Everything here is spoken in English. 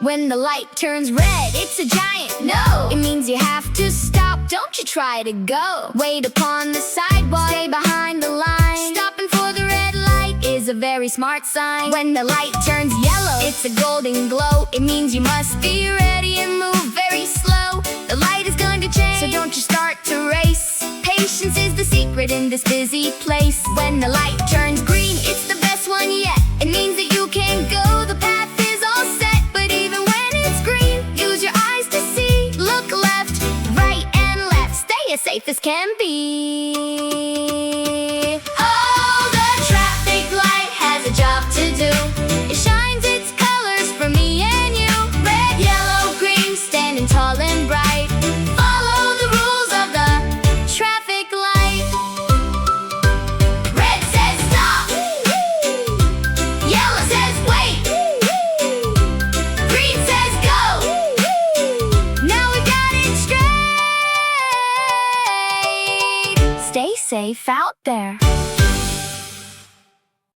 When the light turns red, it's a giant no. It means you have to stop, don't you try to go. Wait upon the sidewalk, stay behind the line. Stopping for the red light is a very smart sign. When the light turns yellow, it's a golden glow. It means you must be ready and move very slow. The light is going to change, so don't you start to race. Patience is the secret in this busy place. When the light turns green, it's the best one yet. It means that you can go, the path is all set. But even when it's green, use your eyes to see. Look left, right, and left. Stay as safe as can be. Oh, the traffic light has a job to do. It shines its colors for me and you. Red, yellow, green, standing tall and bright. Follow the rules of the traffic light. Red says stop. Yellow says wait. Green says go. Now we got it straight. Stay safe out there.